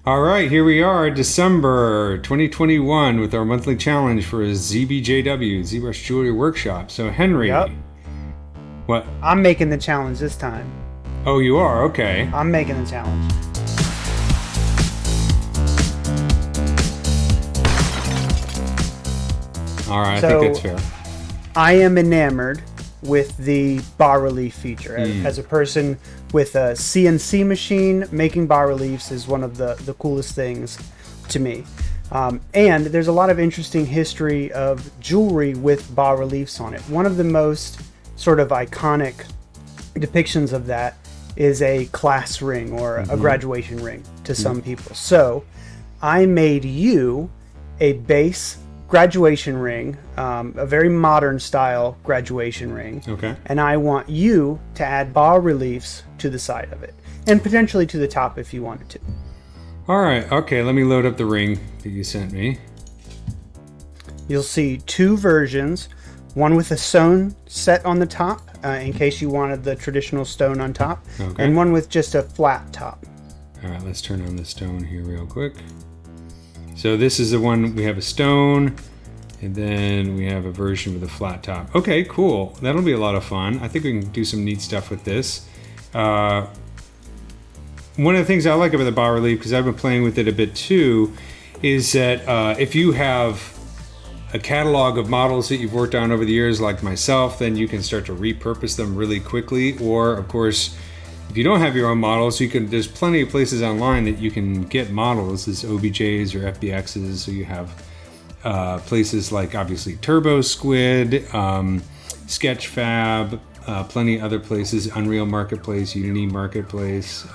All right, here we are, December 2021, with our monthly challenge for ZBJW, ZBrush Jewelry Workshop. So, Yep. Henry, what? I'm making the challenge this time. Oh, you are? Okay. I'm making the challenge. All right, I So think that's fair. I am enamored with the bas relief feature. As a person with a CNC machine, making bas reliefs is one of the coolest things to me. And there's a lot of interesting history of jewelry with bas reliefs on it. One of the most sort of iconic depictions of that is a class ring or a graduation ring to some people. So I made you a base graduation ring, a very modern style graduation ring. Okay. And I want you to add bas reliefs to the side of it and potentially to the top if you wanted to. All right, okay, let me load up the ring that you sent me. You'll see two versions, one with a stone set on the top in case you wanted the traditional stone on top, Okay. and one with just a flat top. All right, let's turn on the stone here real quick. So this is the one, we have a stone, and then we have a version with a flat top. Okay, cool. That'll be a lot of fun. I think we can do some neat stuff with this. One of the things I like about the bas relief, because I've been playing with it a bit too, is that if you have a catalog of models that you've worked on over the years, like myself, then you can start to repurpose them really quickly. Or, of course, if you don't have your own models, there's plenty of places online that you can get models as OBJs or FBXs. So you have places like, obviously, Turbo Squid, Sketchfab, plenty other places, Unreal Marketplace, Unity Marketplace.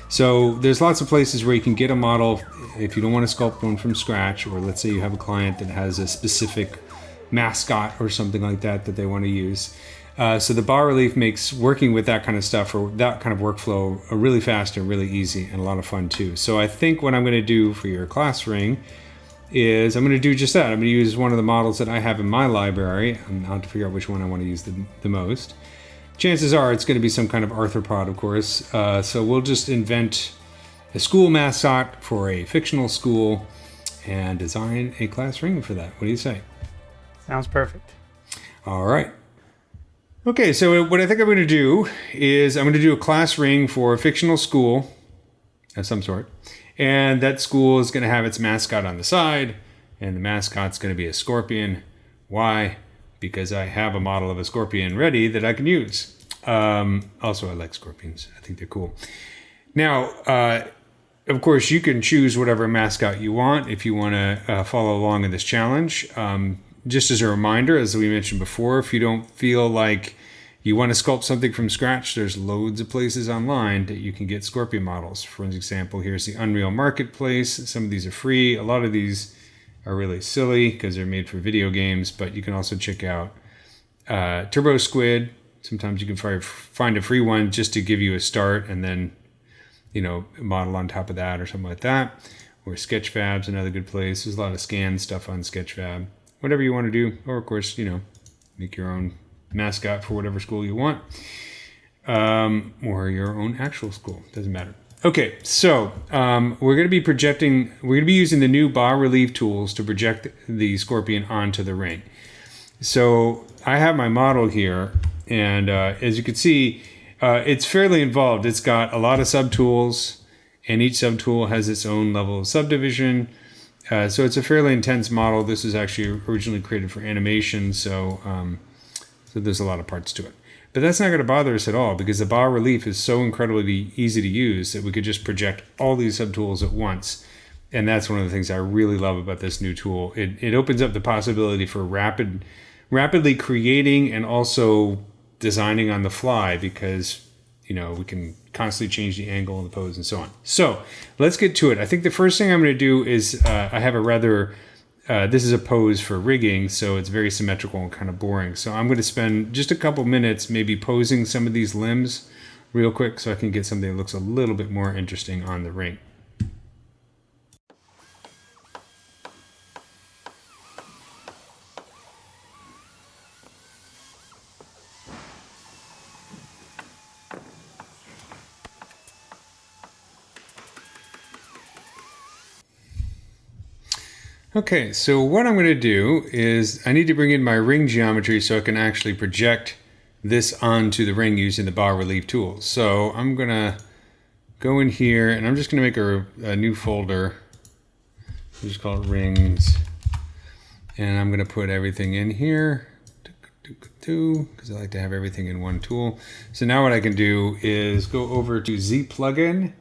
So there's lots of places where you can get a model if you don't want to sculpt one from scratch, or let's say you have a client that has a specific mascot or something like that they want to use. So the bas relief makes working with that kind of stuff or that kind of workflow really fast and really easy and a lot of fun too. So I think what I'm going to do for your class ring is I'm going to do just that. I'm going to use one of the models that I have in my library. I'll have to figure out which one I want to use the most. Chances are it's going to be some kind of arthropod, of course. So we'll just invent a school mascot for a fictional school and design a class ring for that. What do you say? Sounds perfect. All right. Okay, so what I think I'm going to do is I'm going to do a class ring for a fictional school of some sort. And that school is going to have its mascot on the side, and the mascot's going to be a scorpion. Why? Because I have a model of a scorpion ready that I can use. Also, I like scorpions. I think they're cool. Now, of course, you can choose whatever mascot you want if you want to follow along in this challenge. Just as a reminder, as we mentioned before, if you don't feel like you want to sculpt something from scratch, there's loads of places online that you can get scorpion models. For example, here's the Unreal Marketplace. Some of these are free. A lot of these are really silly because they're made for video games, but you can also check out Turbo Squid. Sometimes you can find a free one just to give you a start and then, a model on top of that or something like that. Or Sketchfab's another good place. There's a lot of scan stuff on Sketchfab. Whatever you want to do. Or, of course, make your own mascot for whatever school you want. Or your own actual school. Doesn't matter. Okay, so we're going to be using the new bas relief tools to project the scorpion onto the ring. So I have my model here, and as you can see, it's fairly involved. It's got a lot of subtools, and each subtool has its own level of subdivision. So it's a fairly intense model. This is actually originally created for animation, so there's a lot of parts to it. But that's not going to bother us at all because the bas relief is so incredibly easy to use that we could just project all these subtools at once. And that's one of the things I really love about this new tool. It opens up the possibility for rapidly creating and also designing on the fly because, we can constantly change the angle and the pose and so on. So let's get to it. I think the first thing I'm going to do is I have a rather... this is a pose for rigging, so it's very symmetrical and kind of boring. So I'm going to spend just a couple minutes maybe posing some of these limbs real quick so I can get something that looks a little bit more interesting on the ring. Okay, so what I'm going to do is I need to bring in my ring geometry so I can actually project this onto the ring using the bas relief tool. So I'm going to go in here and I'm just going to make a new folder. We'll just call it rings. And I'm going to put everything in here because I like to have everything in one tool. So now what I can do is go over to Z plugin,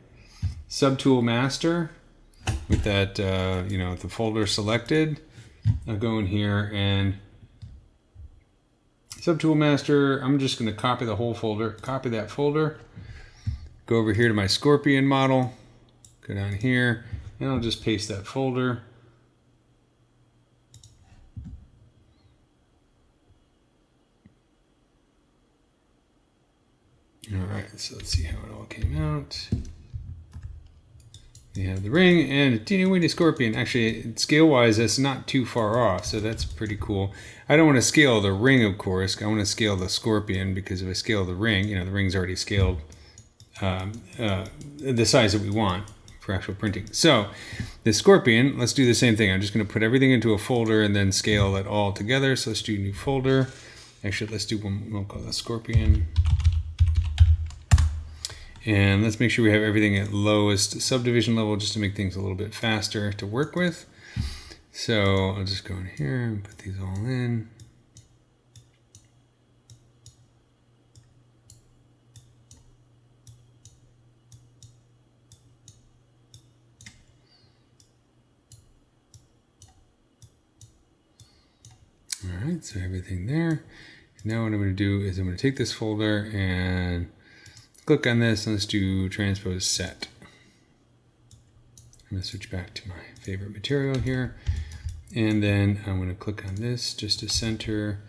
subtool master. With that, the folder selected, I'll go in here and subtool master. I'm just going to copy the whole folder, copy that folder, go over here to my scorpion model, go down here, and I'll just paste that folder. All right, so let's see how it all came out. We have the ring and a teeny weeny scorpion. Actually, scale-wise, that's not too far off, so that's pretty cool. I don't want to scale the ring, of course. I want to scale the scorpion because if I scale the ring, the ring's already scaled the size that we want for actual printing. So the scorpion, let's do the same thing. I'm just going to put everything into a folder and then scale it all together. So let's do a new folder. Actually, let's do one. We'll call that scorpion. And let's make sure we have everything at lowest subdivision level just to make things a little bit faster to work with. So I'll just go in here and put these all in. All right, so everything there. Now what I'm going to do is I'm going to take this folder and click on this and let's do transpose set. I'm going to switch back to my favorite material here. And then I'm going to click on this just to center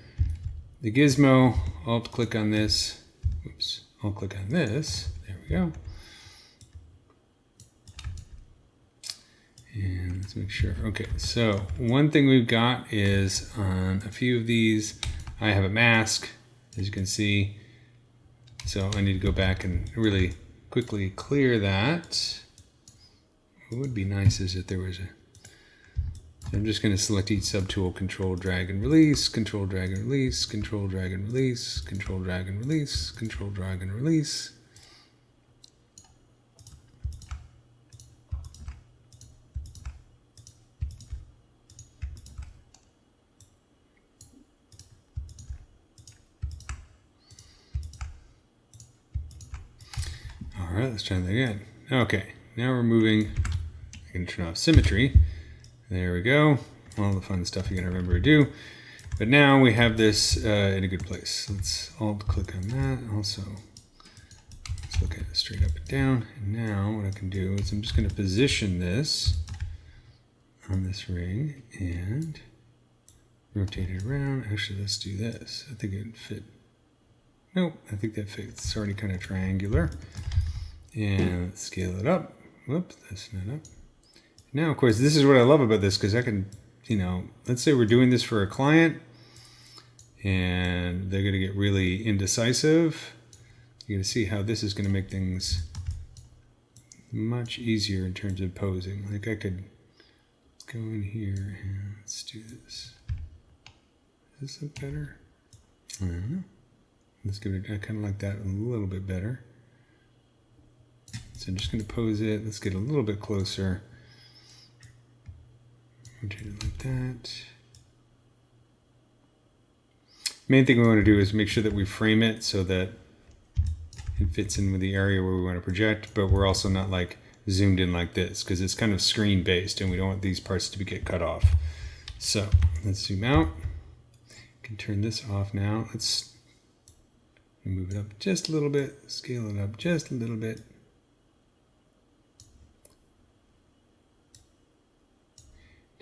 the gizmo. Alt click on this. Oops. Alt click on this. There we go. And let's make sure. Okay, so one thing we've got is on a few of these, I have a mask, as you can see. So I need to go back and really quickly clear that. What would be nice is if there was a... I'm just going to select each subtool, control, drag, and release, control, drag, and release, control, drag, and release, control, drag, and release, control, drag, and release. All right, let's try that again. Okay, now we're moving. I can turn off symmetry. There we go. All the fun stuff you gotta remember to do. But now we have this in a good place. Let's alt click on that. Also, let's look at it straight up and down. And now what I can do is I'm just gonna position this on this ring and rotate it around. Actually, let's do this. I think it would fit. Nope, I think that fits. It's already kind of triangular. And let's scale it up. Whoops, that's not up. Now, of course, this is what I love about this because I can, let's say we're doing this for a client and they're going to get really indecisive. You're going to see how this is going to make things much easier in terms of posing. Like I could go in here and let's do this. Does this look better? I don't know. Let's give it, I kind of like that a little bit better. So I'm just going to pose it. Let's get a little bit closer. Rotate it like that. Main thing we want to do is make sure that we frame it so that it fits in with the area where we want to project, but we're also not like zoomed in like this because it's kind of screen based and we don't want these parts to get cut off. So let's zoom out. Can turn this off now. Let's move it up just a little bit, scale it up just a little bit.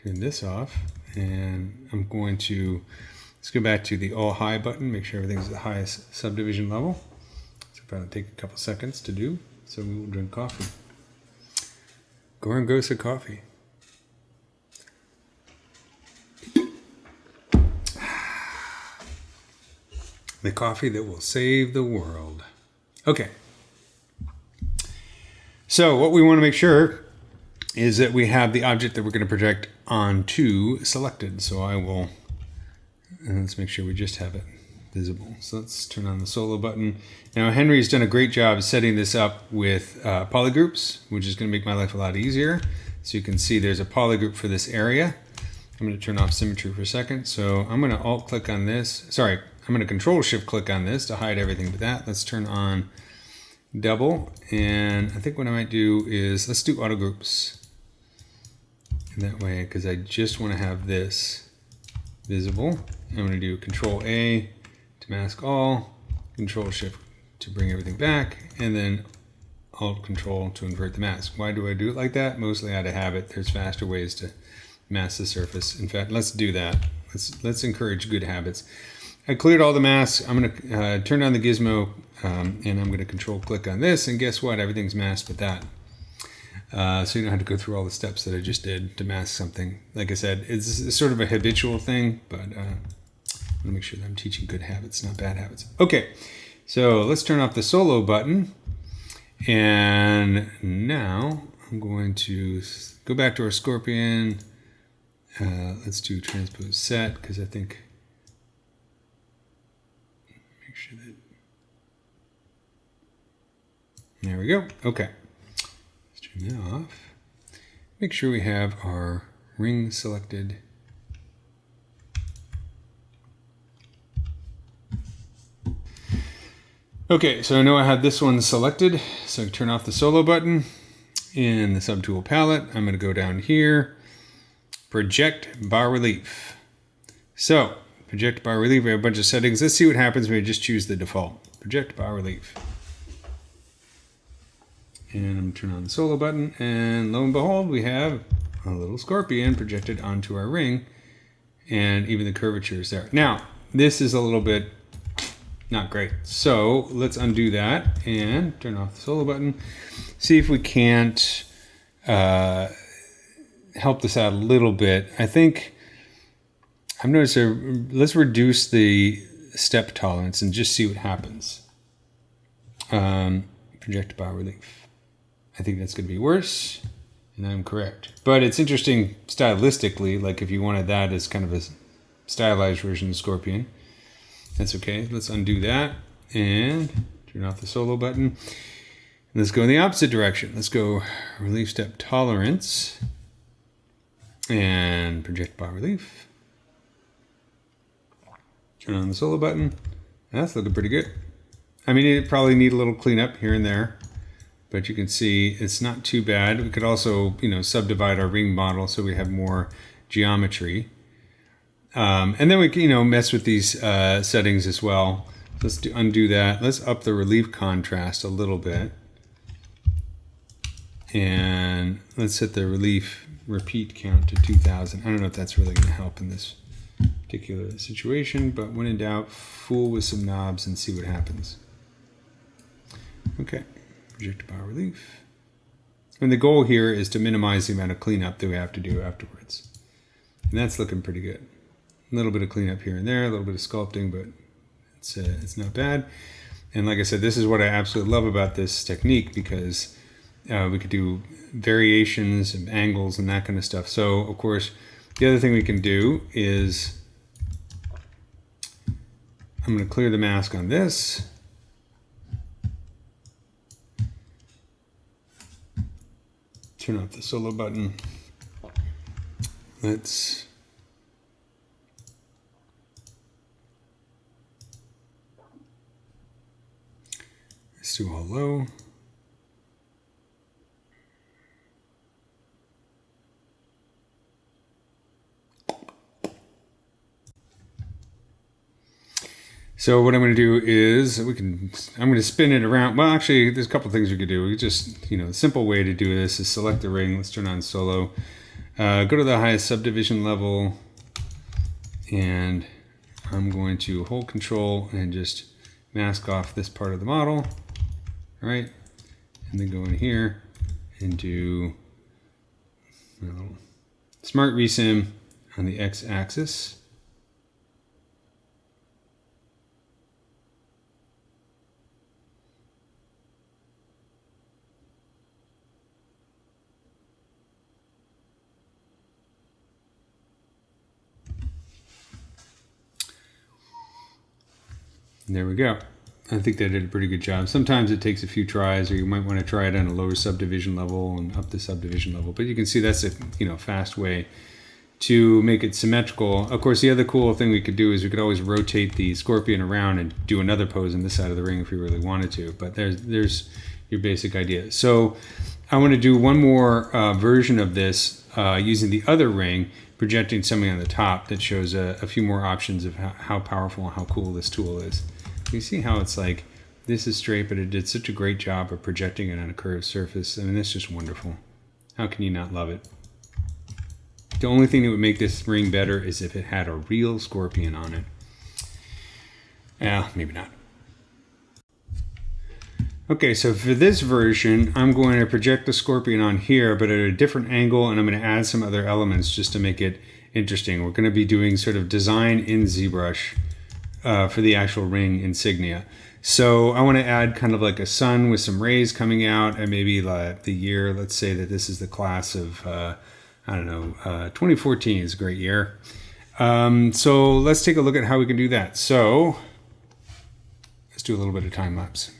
Turn this off, and I'm going to, let's go back to the all high button, make sure everything's at the highest subdivision level. So probably take a couple seconds to do, so we will drink coffee. Gorangosa coffee. The coffee that will save the world. Okay. So what we want to make sure is that we have the object that we're going to project onto selected. So I will, and let's make sure we just have it visible. So let's turn on the solo button. Now Henry's done a great job setting this up with polygroups, which is going to make my life a lot easier. So you can see there's a polygroup for this area. I'm going to turn off symmetry for a second. So I'm going to alt click on this. Sorry, I'm going to control shift click on this to hide everything but that. Let's turn on double. And I think what I might do is let's do auto groups. And that way, because I just want to have this visible. I'm going to do control A to mask all, control shift to bring everything back, and then alt control to invert the mask. Why do I do it like that? Mostly out of habit. There's faster ways to mask the surface. In fact, let's do that. Let's encourage good habits. I cleared all the masks. I'm going to turn on the gizmo, and I'm going to control click on this, and guess what? Everything's masked with that. So you don't have to go through all the steps that I just did to mask something. Like I said, it's sort of a habitual thing, but I want to make sure that I'm teaching good habits, not bad habits. Okay, so let's turn off the solo button. And now I'm going to go back to our scorpion. Let's do transpose set, because I think, make sure that, there we go. Okay, let's turn that off. Make sure we have our ring selected. Okay, so I know I have this one selected, so I can turn off the solo button. In the subtool palette, I'm going to go down here, project bas relief. So, project bas relief, we have a bunch of settings. Let's see what happens when we just choose the default. Project bas relief. And I'm going to turn on the solo button, and lo and behold, we have a little scorpion projected onto our ring, and even the curvature is there. Now, this is a little bit not great. So let's undo that and turn off the solo button. See if we can't help this out a little bit. I think I've noticed let's reduce the step tolerance and just see what happens. Project bas relief. I think that's going to be worse, and I'm correct. But it's interesting stylistically, like if you wanted that as kind of a stylized version of Scorpion. That's okay. Let's undo that and turn off the solo button. And let's go in the opposite direction. Let's go relief step tolerance and project bas relief. Turn on the solo button. That's looking pretty good. I mean, it probably need a little cleanup here and there, but you can see it's not too bad. We could also, subdivide our ring model so we have more geometry. And then we can, mess with these settings as well. Let's undo that. Let's up the relief contrast a little bit. And let's set the relief repeat count to 2000. I don't know if that's really going to help in this particular situation, but when in doubt, fool with some knobs and see what happens. Okay, project bas relief. And the goal here is to minimize the amount of cleanup that we have to do afterwards. And that's looking pretty good. A little bit of cleanup here and there, a little bit of sculpting, but it's not bad. And like I said, this is what I absolutely love about this technique, because we could do variations and angles and that kind of stuff. So, of course, the other thing we can do is I'm going to clear the mask on this. Turn off the solo button. Let's do all low. So what I'm going to do is I'm going to spin it around. Well, actually, there's a couple things we could do. We could just, the simple way to do this is select the ring. Let's turn on solo. Go to the highest subdivision level, and I'm going to hold control and just mask off this part of the model. All right, and then go in here and do smart resim on the x-axis. And there we go. I think they did a pretty good job. Sometimes it takes a few tries, or you might want to try it on a lower subdivision level and up the subdivision level. But you can see that's a fast way to make it symmetrical. Of course, the other cool thing we could do is we could always rotate the scorpion around and do another pose on this side of the ring if we really wanted to. But there's your basic idea. So I want to do one more version of this using the other ring, projecting something on the top that shows a few more options of how powerful and how cool this tool is. You see how it's like, this is straight, but it did such a great job of projecting it on a curved surface. I mean, that's just wonderful. How can you not love it? The only thing that would make this ring better is if it had a real scorpion on it. Yeah, maybe not. Okay, so for this version, I'm going to project the scorpion on here, but at a different angle, and I'm going to add some other elements just to make it interesting. We're going to be doing sort of design in ZBrush for the actual ring insignia. So I want to add kind of like a sun with some rays coming out, and maybe like the year, let's say that this is the class of, 2014 is a great year. So let's take a look at how we can do that. So let's do a little bit of time lapse.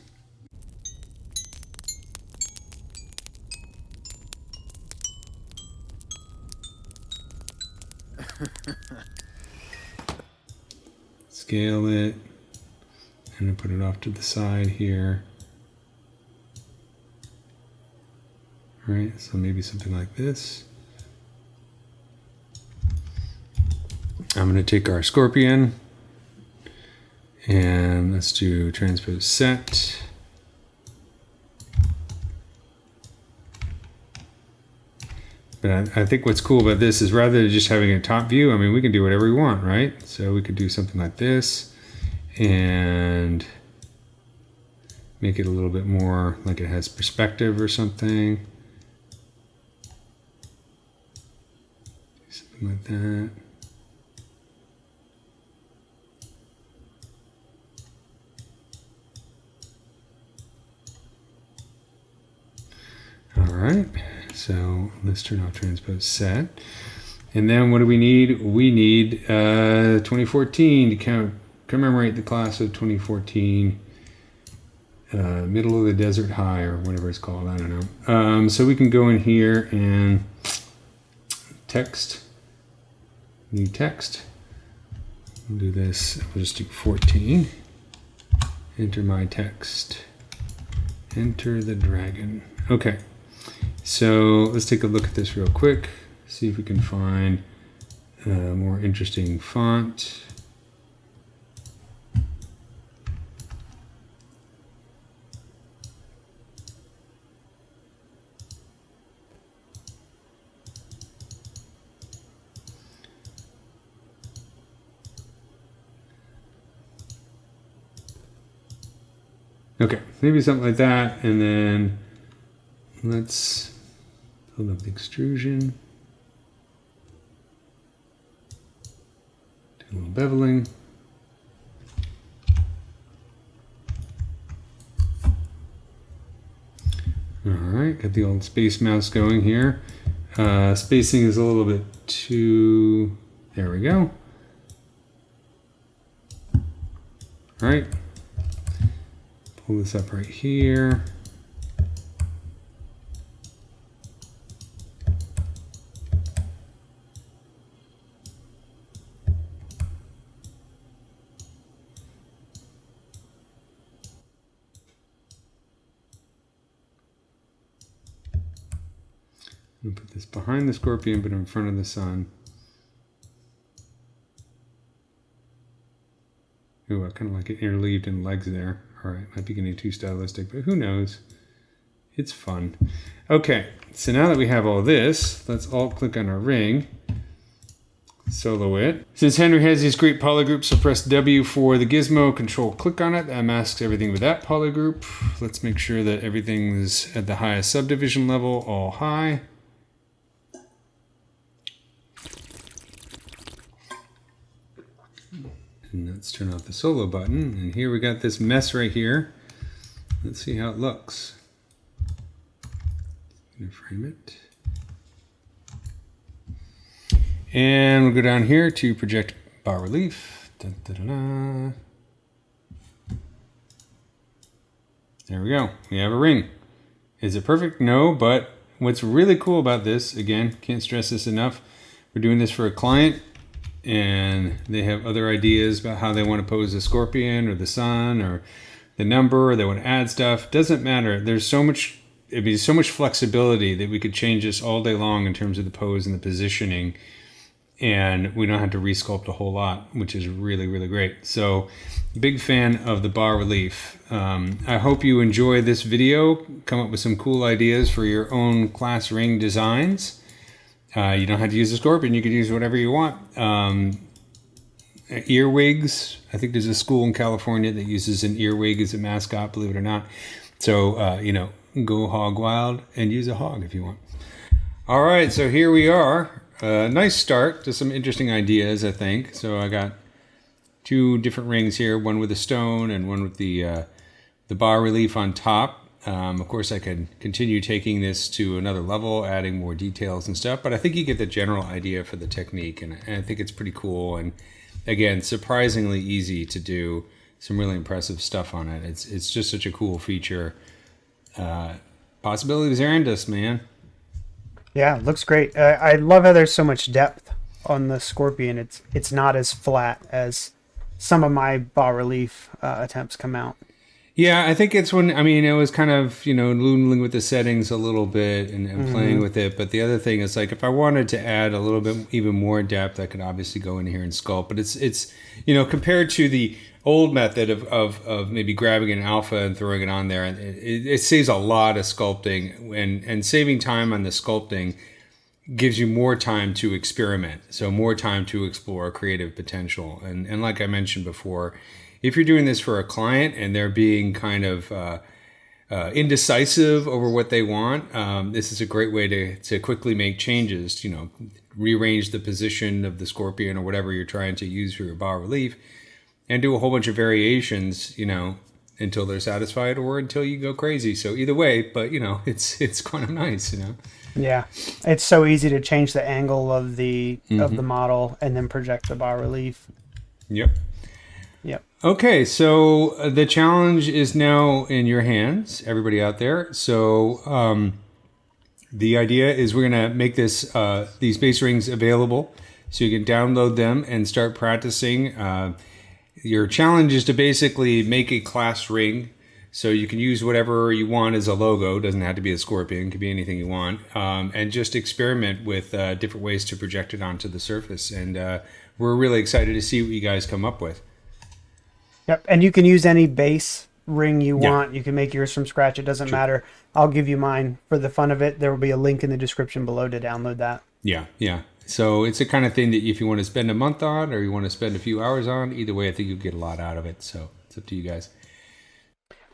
Scale it and then put it off to the side here. All right, so maybe something like this. I'm going to take our scorpion and let's do transpose set. But I think what's cool about this is rather than just having a top view, I mean, we can do whatever we want, right? So we could do something like this and make it a little bit more like it has perspective or something. Something like that. All right. So let's turn off transpose set. And then what do we need? We need 2014 to commemorate the class of 2014, middle of the desert high or whatever it's called, I don't know. So we can go in here and text, new text. We'll do this, we'll just do 14. Enter my text. Enter the dragon. Okay. So let's take a look at this real quick, see if we can find a more interesting font. Okay, maybe something like that, and then let's build up the extrusion. Do a little beveling. All right, got the old space mouse going here. Spacing is a little bit too, there we go. All right, pull this up right here. I'm gonna put this behind the scorpion, but in front of the sun. Ooh, I kind of like it interleaved in legs there. All right, might be getting too stylistic, but who knows? It's fun. Okay, so now that we have all this, let's alt click on our ring, solo it. Since Henry has these great polygroups, I'll press W for the gizmo, control click on it. That masks everything with that polygroup. Let's make sure that everything is at the highest subdivision level, all high. And let's turn off the solo button. And here we got this mess right here. Let's see how it looks. I'm gonna frame it. And we'll go down here to project bas relief. Da, da, da, da. There we go. We have a ring. Is it perfect? No, but what's really cool about this, again, can't stress this enough, we're doing this for a client and they have other ideas about how they want to pose the scorpion or the sun or the number, or they want to add stuff. Doesn't matter. There's so much, it'd be so much flexibility that we could change this all day long in terms of the pose and the positioning. And we don't have to resculpt a whole lot, which is really, really great. So big fan of the bas relief. I hope you enjoy this video, come up with some cool ideas for your own class ring designs. You don't have to use a scorpion, you can use whatever you want. Earwigs, I think there's a school in California that uses an earwig as a mascot, believe it or not. So, go hog wild and use a hog if you want. All right, so here we are. Nice start to some interesting ideas, I think. So I got 2 different rings here, one with a stone and one with the bas relief on top. Of course, I could continue taking this to another level, adding more details and stuff, but I think you get the general idea for the technique, and I think it's pretty cool. And again, surprisingly easy to do some really impressive stuff on it. It's just such a cool feature. Possibilities are endless, man. Yeah, it looks great. I love how there's so much depth on the scorpion. It's not as flat as some of my bas relief attempts come out. Yeah, I think it's when, it was kind of, noodling with the settings a little bit and playing with it. But the other thing is, like, if I wanted to add a little bit even more depth, I could obviously go in here and sculpt. But it's compared to the old method of maybe grabbing an alpha and throwing it on there, it saves a lot of sculpting, and saving time on the sculpting gives you more time to experiment, so more time to explore creative potential. And like I mentioned before, if you're doing this for a client and they're being kind of indecisive over what they want, this is a great way to quickly make changes, rearrange the position of the scorpion or whatever you're trying to use for your bas relief, and do a whole bunch of variations, until they're satisfied or until you go crazy. So either way, but it's kind of nice, Yeah, it's so easy to change the angle of the model and then project the bas relief. Yep. Okay, so the challenge is now in your hands, everybody out there. So the idea is we're gonna make these base rings available, so you can download them and start practicing. Your challenge is to basically make a class ring, so you can use whatever you want as a logo. It doesn't have to be a scorpion, it could be anything you want, and just experiment with different ways to project it onto the surface. And we're really excited to see what you guys come up with. Yep, and you can use any base ring you want. You can make yours from scratch. It doesn't matter. I'll give you mine for the fun of it. There will be a link in the description below to download that. Yeah. So it's the kind of thing that if you want to spend a month on or you want to spend a few hours on, either way, I think you'll get a lot out of it. So it's up to you guys.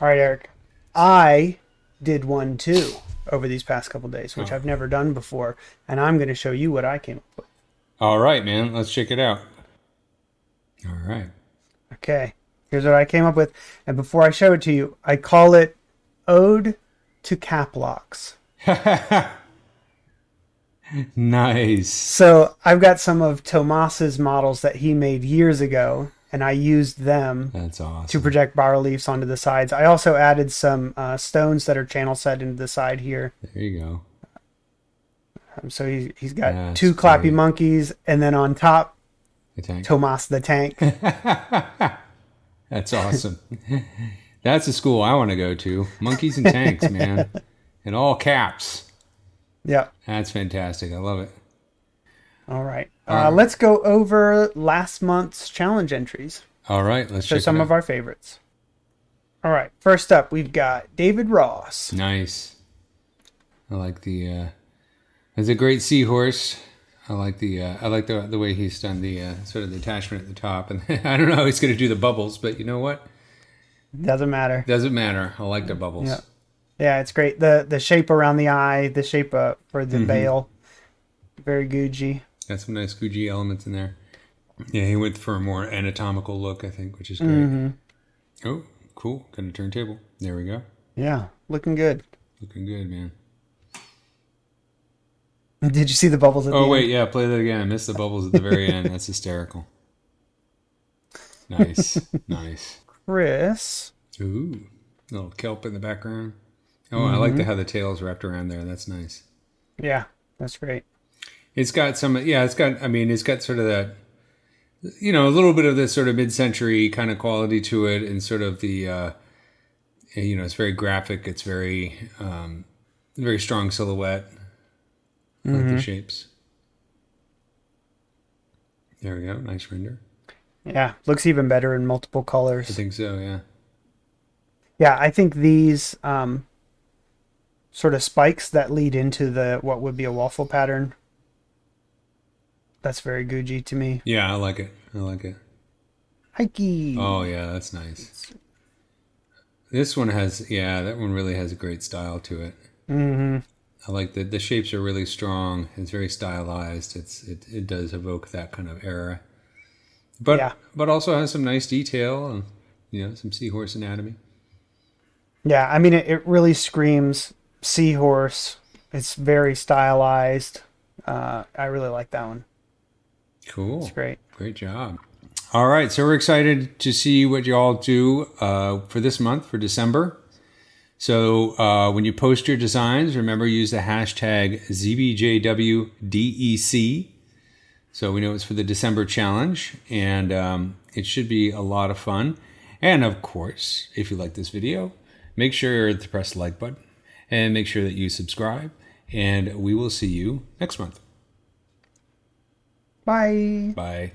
All right, Eric. I did one too over these past couple days, which I've never done before, and I'm going to show you what I came up with. All right, man. Let's check it out. All right. Okay. Here's what I came up with. And before I show it to you, I call it Ode to Cap Locks. Nice. So I've got some of Tomas's models that he made years ago, and I used them That's awesome. to project bas reliefs onto the sides. I also added some stones that are channel set into the side here. There you go. So he's got That's 2 clappy great. monkeys, and then on top, The tank. Tomas the tank. That's awesome. That's a school I want to go to. Monkeys and tanks, man. In all caps. Yeah. That's fantastic. I love it. All right. Let's go over last month's challenge entries. All right. Let's So check some it out. of our favorites. All right. First up, we've got David Ross. Nice. I like the... it's a great seahorse. I like the way he's done the sort of the attachment at the top. And I don't know how he's going to do the bubbles, but you know what? Doesn't matter. Doesn't matter. I like the bubbles. Yeah. Yeah, it's great. The shape around the eye, the shape for the veil, very Gucci. Got some nice Gucci elements in there. Yeah, he went for a more anatomical look, I think, which is great. Oh, cool. Got a turntable. There we go. Yeah, looking good. Looking good, man. Did you see the bubbles at the Oh, end? wait, yeah, play that again. I missed the bubbles at the very end. That's hysterical. Nice. Nice. Chris Ooh. Little kelp in the background. Oh, I like how the tail's wrapped around there. That's nice. Yeah, that's great. It's got some, yeah, it's got sort of that, a little bit of this sort of mid-century kind of quality to it, and sort of the, it's very graphic. It's very strong silhouette. I like the shapes. There we go. Nice render. Yeah, looks even better in multiple I colors. think so, yeah. Yeah, I think these sort of spikes that lead into the what would be a waffle pattern. That's very Gucci to me. Yeah, I like it. I like it. Hikey. Oh, yeah, that's nice. This one has, yeah, that one really has a great style to it. Mm-hmm. I like that the shapes are really strong. It's very stylized. It does evoke that kind of era. But also has some nice detail and some seahorse anatomy. Yeah, I mean, it really screams seahorse. It's very stylized. I really like that one. Cool. It's great. Great job. All right, so we're excited to see what you all do for this month, for December. So when you post your designs, remember, use the hashtag ZBJWDEC. So we know it's for the December challenge, and it should be a lot of fun. And of course, if you like this video, make sure to press the like button and make sure that you subscribe. And we will see you next month. Bye. Bye.